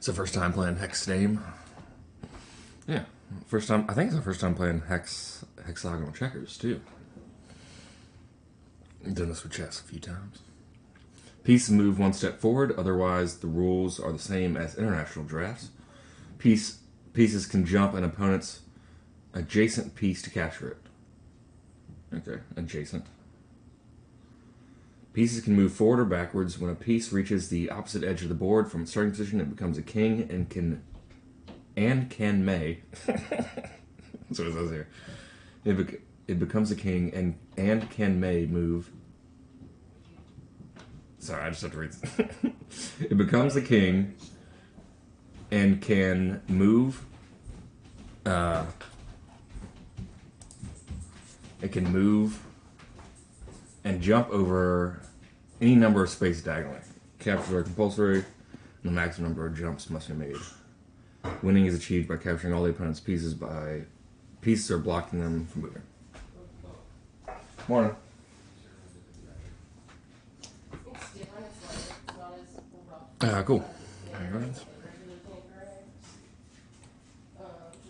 It's the first time playing HexDame. Yeah, first time. I think it's the first time playing hexagonal checkers too. I've done this with chess a few times. Pieces move one step forward. Otherwise, the rules are the same as international drafts. Pieces can jump an opponent's adjacent piece to capture it. Okay, adjacent. Pieces can move forward or backwards. When a piece reaches the opposite edge of the board from its starting position, it becomes a king and can may. That's what it says here. It becomes a king and can may move. Sorry, I just have to read this. It becomes a king and can move. It can move and jump over any number of spaces diagonally. Captures are compulsory, and the maximum number of jumps must be made. Winning is achieved by capturing all the opponent's pieces by pieces or blocking them from moving. Morning. Cool.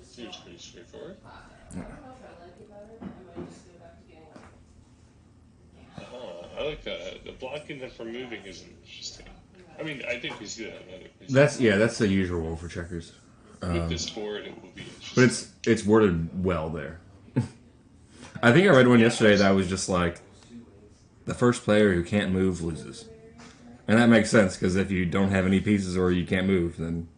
Seems pretty straightforward. Yeah. I like that. The blocking them from moving is interesting. I mean, I think we see that in other places. That's the usual rule for checkers. With this board, it will be interesting. But it's worded well there. I think I read one yesterday that was just like, the first player who can't move loses. And that makes sense, because if you don't have any pieces or you can't move, then...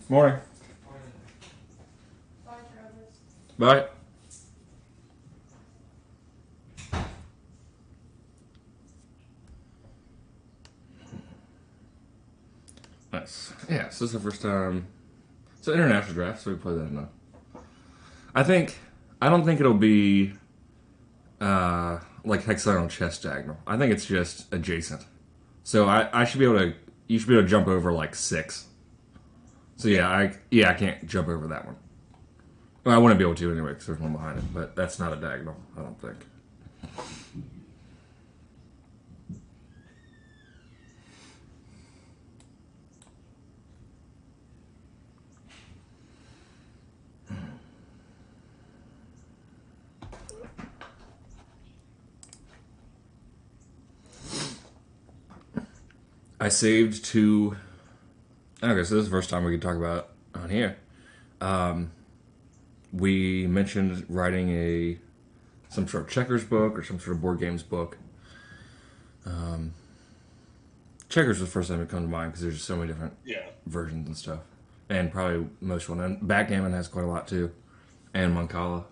Morning. Bye. Nice. Yeah, so this is the first time. It's an international draft, so we play that enough. I don't think it'll be like hexagonal chess diagonal. I think it's just adjacent. So I should be able to. You should be able to jump over like 6. So I can't jump over that one. Well, I wouldn't be able to anyway because there's one behind it, but that's not a diagonal, I don't think. I saved to... Okay, so this is the first time we can talk about it on here. We mentioned writing some sort of checkers book or some sort of board games book. Checkers was the first time it come to mind because there's just so many different versions and stuff. And probably most one. And backgammon has quite a lot too. And Mancala.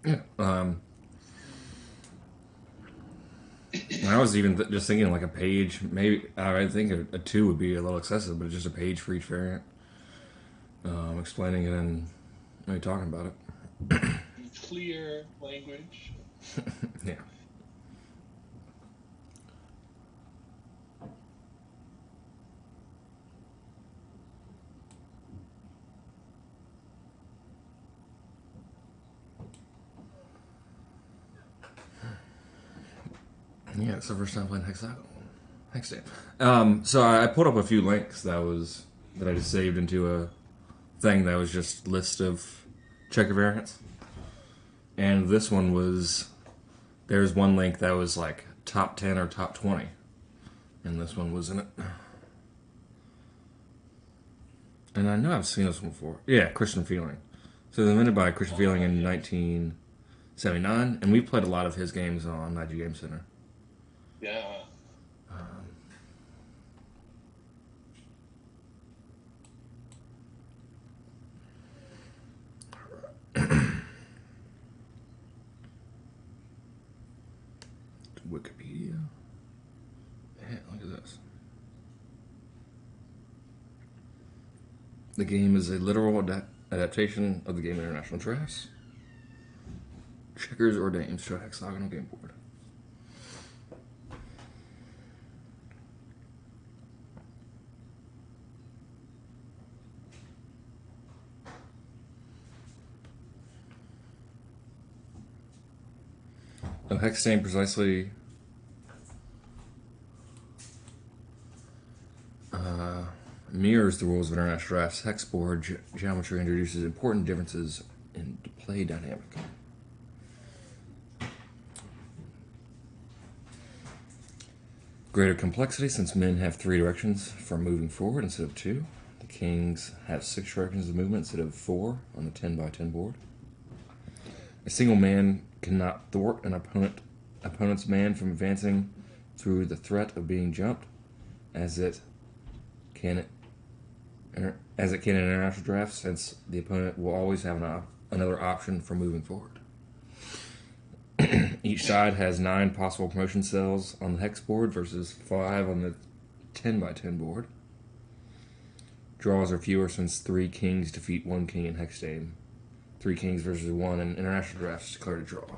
Yeah. I was even just thinking like a page. Maybe I think a 2 would be a little excessive, but just a page for each variant. Explaining it and maybe talking about it. Clear language. Yeah. Yeah, it's the first time playing HexDame. So I pulled up a few links that I just saved into a thing that was just list of checker variants. And this one there's one link that was like top 10 or top 20. And this one was in it. And I know I've seen this one before. Yeah, Christian Freeling. So it was invented by Christian Freeling in 1979. And we played a lot of his games on IG Game Center. Yeah. Wikipedia. Yeah, look at this. The game is a literal adaptation of the game International Draughts. Checkers or dames to a hexagonal game board. A HexDame precisely mirrors the rules of International Draughts. Hex board geometry introduces important differences in play dynamic. Greater complexity since men have 3 directions for moving forward instead of 2. The kings have 6 directions of movement instead of 4 on the 10x10 board. A single man cannot thwart an opponent's man from advancing through the threat of being jumped, as it can in International Draughts, since the opponent will always have another option for moving forward. Each side has 9 possible promotion cells on the hex board versus 5 on the 10x10 board. Draws are fewer since 3 kings defeat 1 king in HexDame. 3 kings versus 1 in International Draughts declared a draw.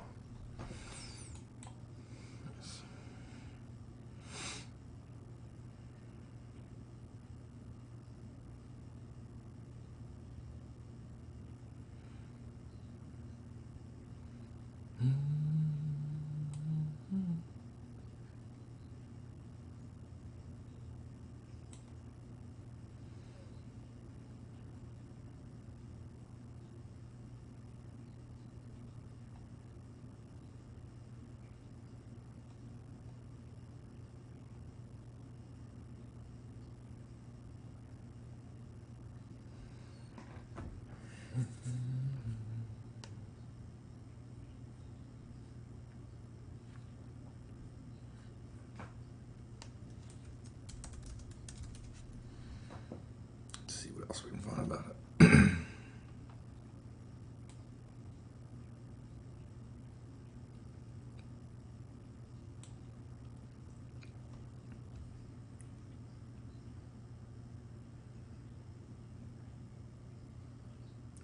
See what else we can find about it.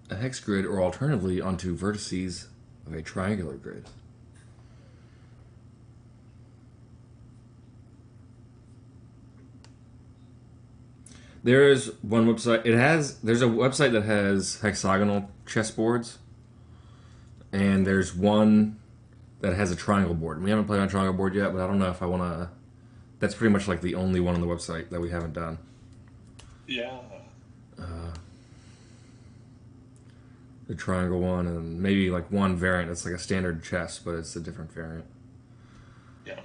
A hex grid, or alternatively onto vertices of a triangular grid. There is one website. There's a website that has hexagonal chessboards, and there's one that has a triangle board. We haven't played on a triangle board yet, but I don't know if I want to. That's pretty much like the only one on the website that we haven't done. Yeah. The triangle one, and maybe like one variant that's like a standard chess, but it's a different variant. Yeah.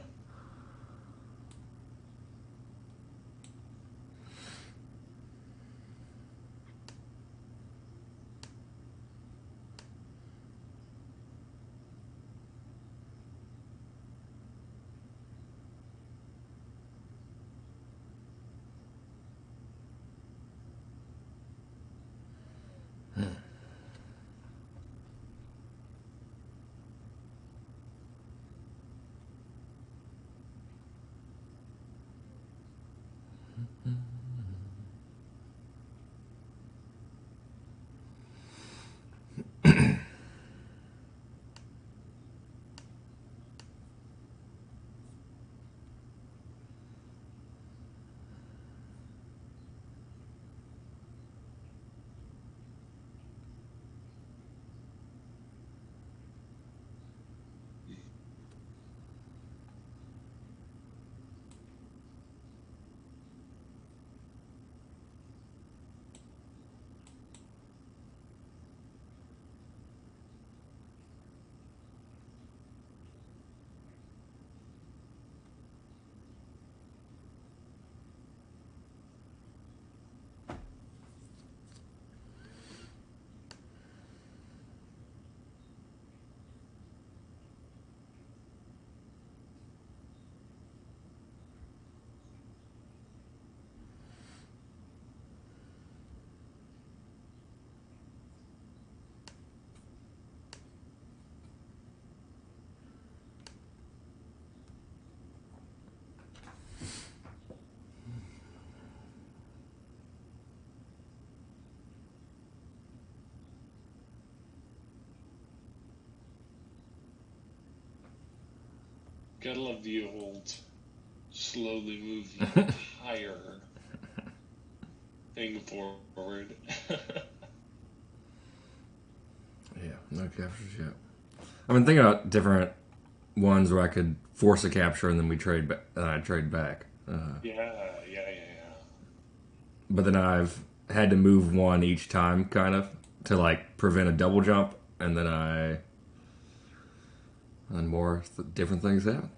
Gotta love the old slowly move the entire thing forward. Yeah, no captures yet. I've been thinking about different ones where I could force a capture and then we trade trade back. Yeah. But then I've had to move one each time, kind of, to like prevent a double jump, and then more different things happen.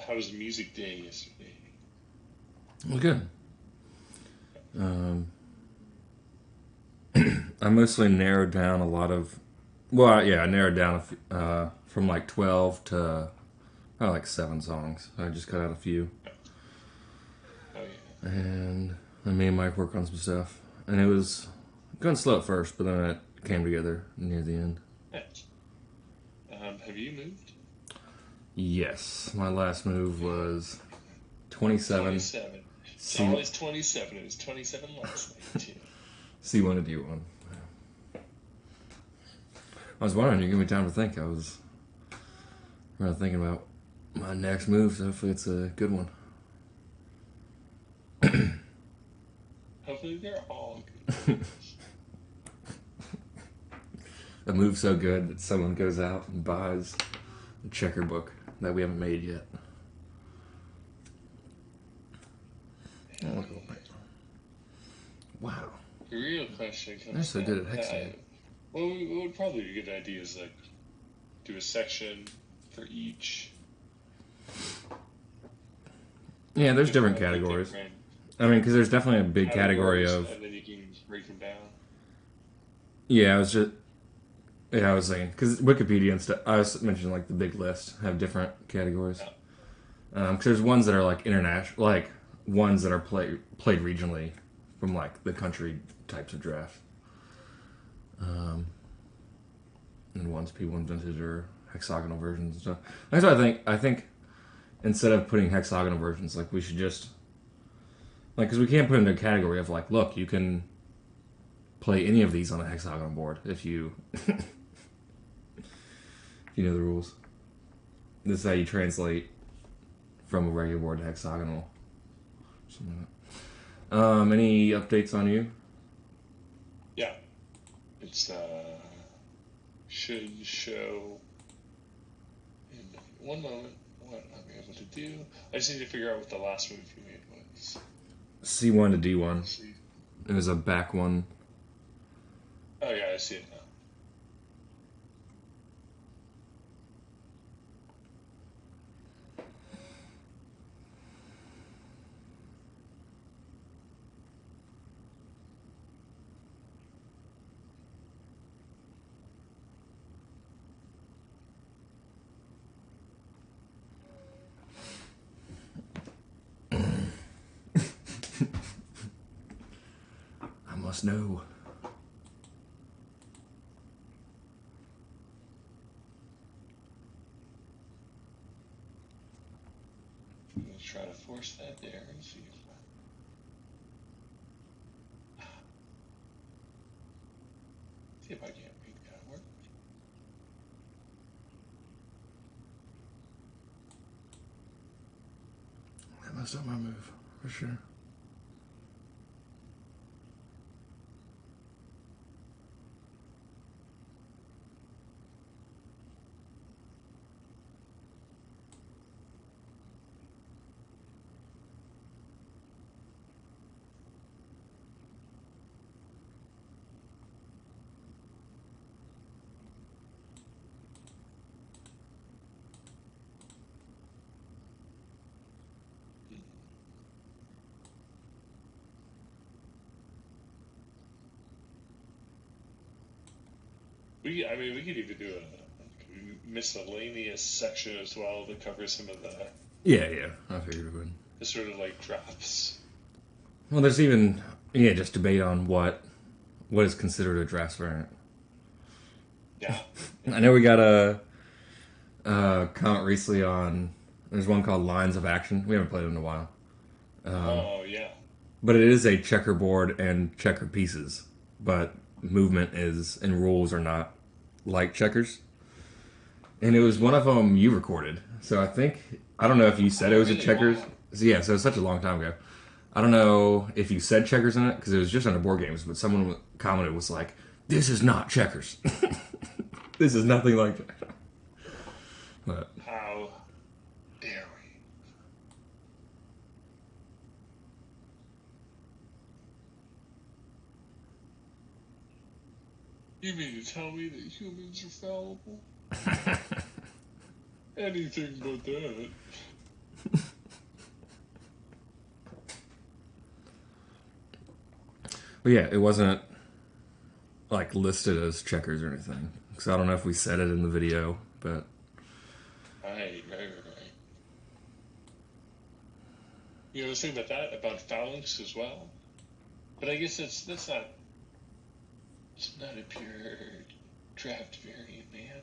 How was music day yesterday? Well, good. I mostly narrowed down a lot of. Well, yeah, I narrowed down from like 12 to probably like 7 songs. I just cut out a few. Oh yeah. And then me and Mike worked on some stuff. And it was going slow at first, but then it came together near the end. Nice. Have you moved? Yes. My last move was 27. 27. It's always 27. It was 27 last night, too. C1 to D1. I was wondering, you give me time to think. I was really thinking about my next move, so hopefully it's a good one. Hopefully they're all good. A move so good that someone goes out and buys a checker book that we haven't made yet. Wow. The real question comes They're so good at down. HexDame. What would probably be a good idea is like do a section for each. Yeah, there's different categories. I mean, because there's definitely a big category of. And then you can break them down. Yeah, I was saying because Wikipedia and stuff. I was mentioning like the big list have different categories. Because there's ones that are like international, like ones that are played regionally from like the country types of draft. And ones people invented or hexagonal versions and stuff. That's what I think instead of putting hexagonal versions, like we should just like because we can't put it into a category of like, look, you can play any of these on a hexagonal board if you if you know the rules. This is how you translate from a regular board to hexagonal. Something like that. Any updates on you? Yeah. It's should show in one moment what I'm able to do. I just need to figure out what the last move you made was. C1 to D1. It was a back one. Oh yeah, I see it now. I must know. I'm gonna try to force that there and see if I can't make that work. That messed up my move, for sure. I mean, we could even do a miscellaneous section as well to cover some of Yeah, I figured we would. the sort of like drafts. Well, there's even just debate on what is considered a drafts variant. Yeah. I know we got a comment recently on. There's one called Lines of Action. We haven't played it in a while. Oh yeah. But it is a checkerboard and checker pieces. But movement is and rules are not like checkers. And it was one of them you recorded. So I don't know if you said it was a checkers. Wow. Yeah, so it's such a long time ago. I don't know if you said checkers in it because it was just under board games. But someone commented was like, "This is not checkers. This is nothing like checkers." But How dare we? You mean to tell me that humans are fallible? Anything but that. But yeah, it wasn't like listed as checkers or anything. Because I don't know if we said it in the video, but Right. You know, I was thinking about that, about phalanx as well. But I guess it's not a pure draft variant, man.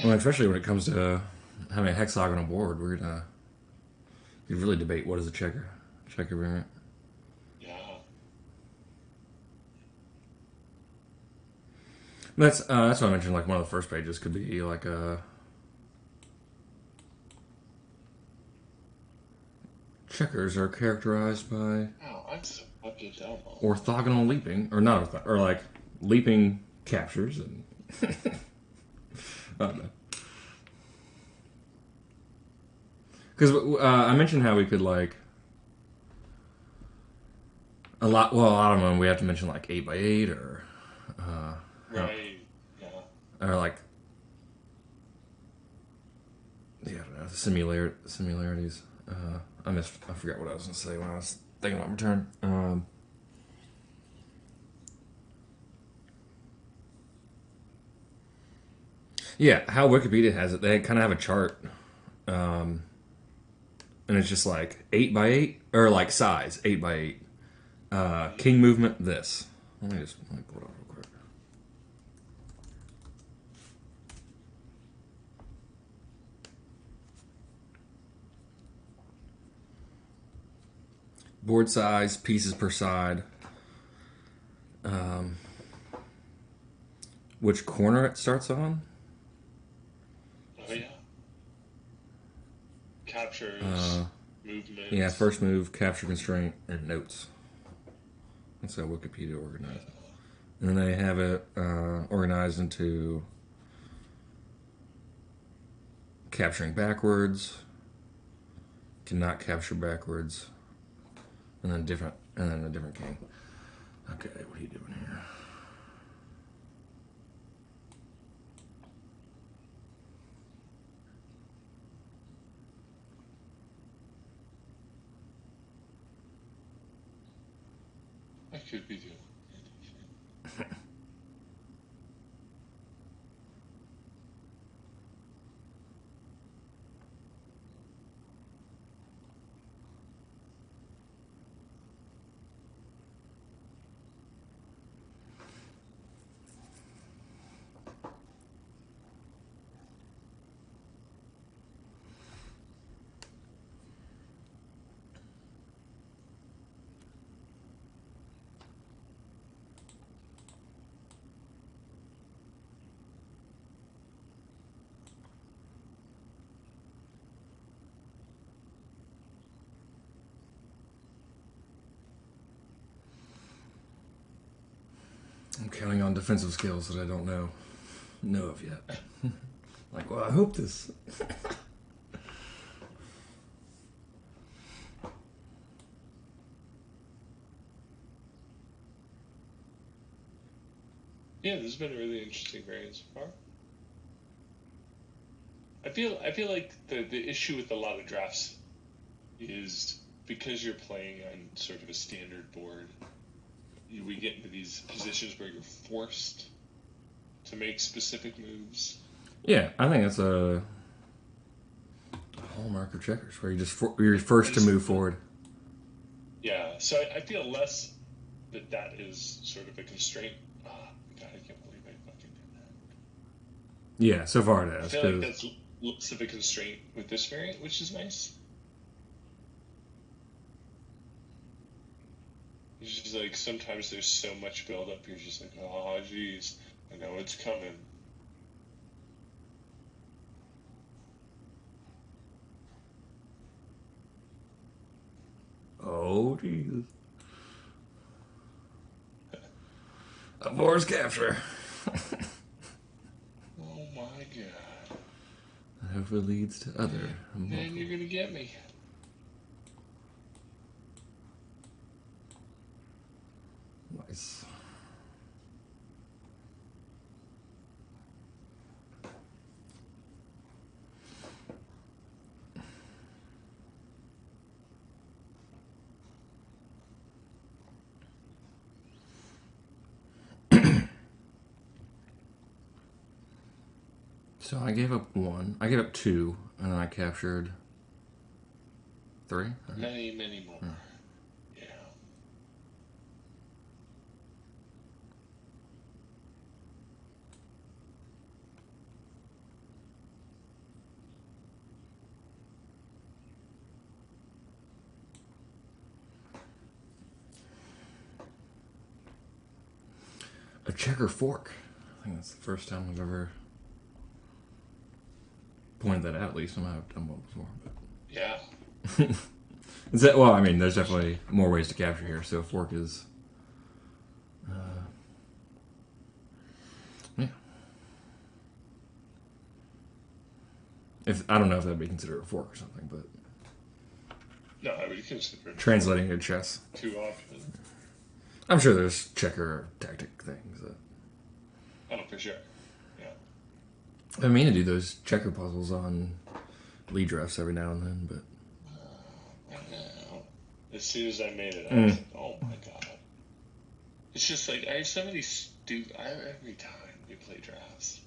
well, especially when it comes to having a hexagonal board, we're gonna you really debate what is a checker variant. Yeah. That's what I mentioned. Like one of the first pages could be like checkers are characterized by Wow, I'm so fucking dumb. orthogonal leaping, or not, or like leaping captures, and I don't know. Because I mentioned how we could like a lot. Well, I don't know. We have to mention like 8x8 or Right. Yeah. or like I don't know, similarities. I forgot what I was gonna say when I was thinking about return. Yeah, how Wikipedia has it, they kind of have a chart, and it's just like 8x8 or like size 8x8. King movement. This. Let me pull it up real quick. Board size, pieces per side. Which corner it starts on? Oh yeah. Captures, movements. Yeah, first move, capture constraint, and notes. That's how Wikipedia organized. And then they have it organized into capturing backwards, cannot capture backwards, and then a different king. Okay, what are you doing here? I could be doing. I'm counting on defensive skills that I don't know of yet. Like, well, I hope this. Yeah, this has been a really interesting variant so far. I feel like the issue with a lot of drafts is because you're playing on sort of a standard board, we get into these positions where you're forced to make specific moves. Yeah, I think that's a hallmark of checkers, where you're first to move forward. Yeah, so I feel less that is sort of a constraint. Oh, God, I can't believe I fucking did that. Yeah, so far it has. I feel like that's less of a constraint with this variant, which is nice. It's just like sometimes there's so much buildup, you're just like, oh, geez, I know it's coming. Oh, Jesus. A force capture. Oh my God. I hope it leads to other. Man, you're gonna get me. Nice. So I gave up 1. I gave up 2, and then I captured 3. Many, many more. Yeah. A checker fork. I think that's the first time I've ever pointed that out. At least I might have done one before. But. Yeah. Is that, well, I mean, there's definitely more ways to capture here. So a fork is. Yeah. I don't know if that'd be considered a fork or something, but. No, I would consider it translating to chess. too often. I'm sure there's checker tactic things that. Oh, for sure. Yeah. I mean to do those checker puzzles on lead drafts every now and then, but. As soon as I made it, I was like, oh my God. It's just like, I have so many every time we play drafts.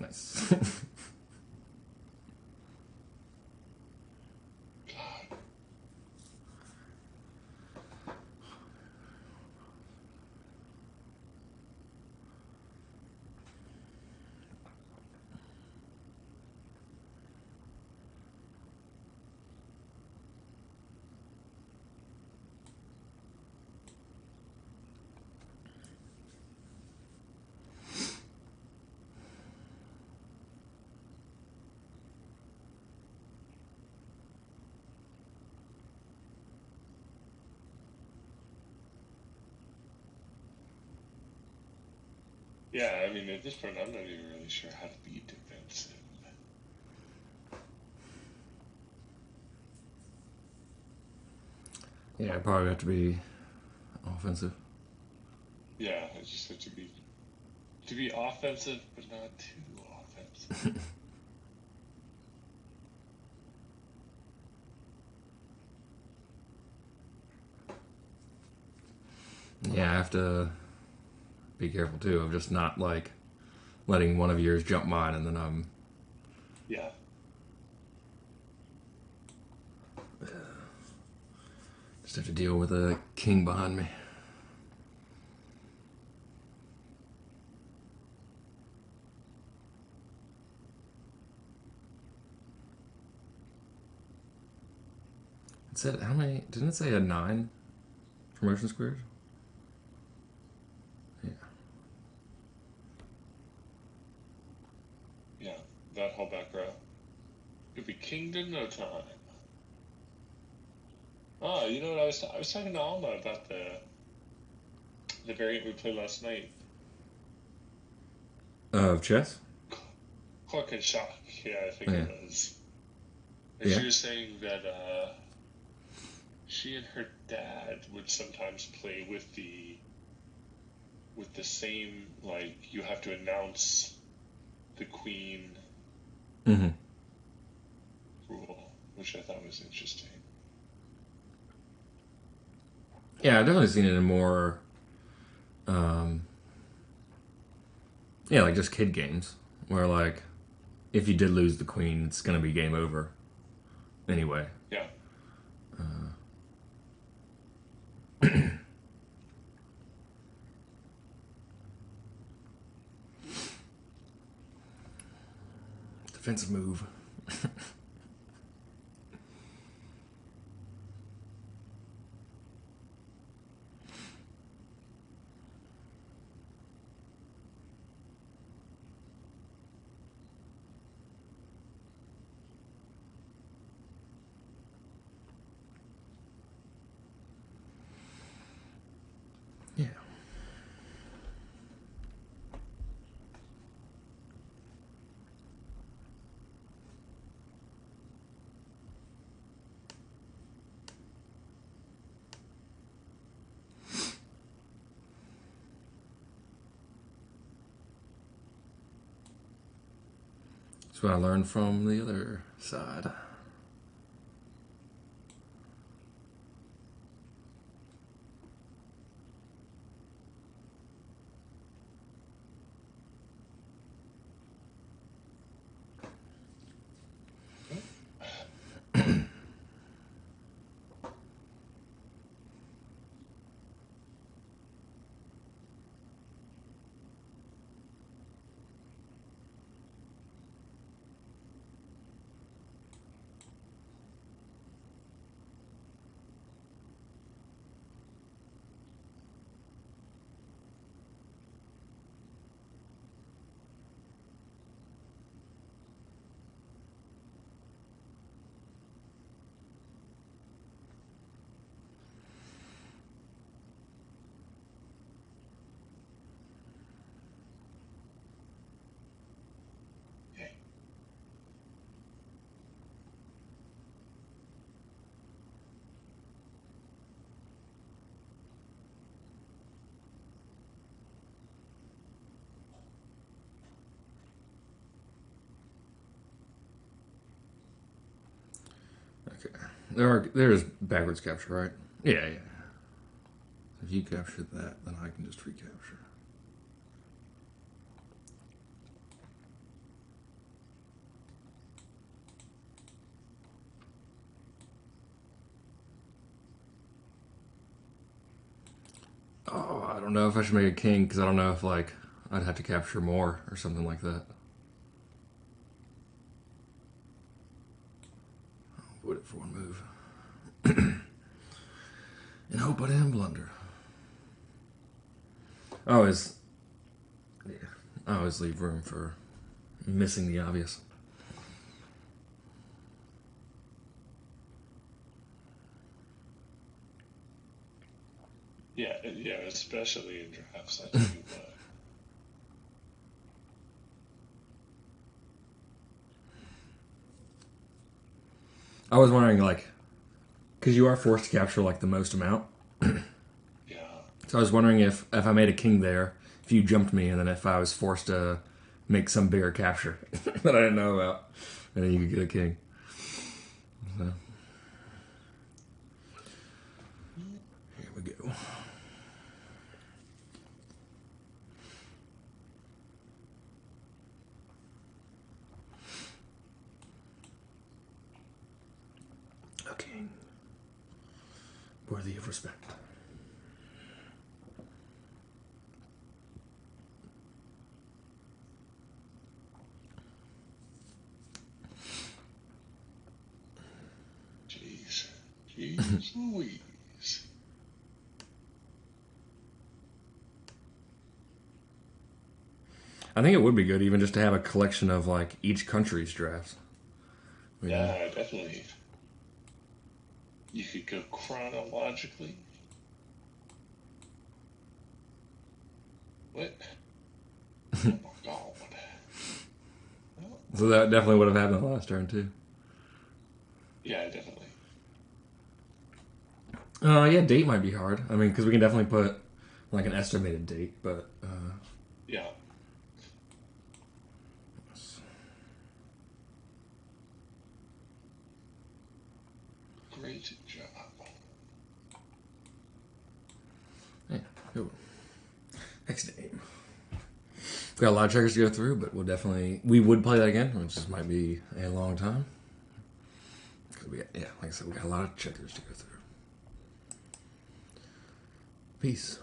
Nice. Yeah, I mean, at this point, I'm not even really sure how to be defensive. Yeah, I probably have to be offensive. Yeah, I just have to be offensive, but not too offensive. Yeah, I have to be careful too of just not like letting one of yours jump mine and then I'm. Yeah. Just have to deal with a king behind me. It said how many? Didn't it say a 9 for motion squares? Yeah. Yeah, that whole back row. You'll be kinged in no time. Oh, you know what I was talking to Alma about the variant we played last night. Of chess? Cork and Shock, yeah, I think Yeah. it was. And Yeah. she was saying that she and her dad would sometimes play with the same, like, you have to announce the queen Mm-hmm. rule, which I thought was interesting. Yeah, I've definitely seen it in more, um, yeah, like just kid games where like if you did lose the queen, it's gonna be game over anyway. Yeah. Defensive move. Yeah. That's what I learned from the other side. Okay. There is backwards capture, right? Yeah, yeah. If you capture that, then I can just recapture. Oh, I don't know if I should make a king because I don't know if like I'd have to capture more or something like that. Would it for one move? And hope I didn't blunder. I always, yeah, I always leave room for missing the obvious. Yeah, yeah, especially in drafts, I do. I was wondering, like, because you are forced to capture like the most amount. Yeah, So I was wondering if I made a king there, if you jumped me, and then if I was forced to make some bigger capture that I didn't know about, and then you could get a king. So here we go. A king worthy of respect. jeez, jeez Louise. I think it would be good even just to have a collection of like each country's drafts. You know? Yeah, definitely. You could go chronologically. What? Oh my god. So that definitely would have happened the last turn, too. Yeah, definitely. Yeah, date might be hard. I mean, because we can definitely put like an estimated date, but yeah. Great job. yeah, cool. HexDame. We've got a lot of checkers to go through, but we would play that again, which just might be a long time. Because like I said, we got a lot of checkers to go through. Peace.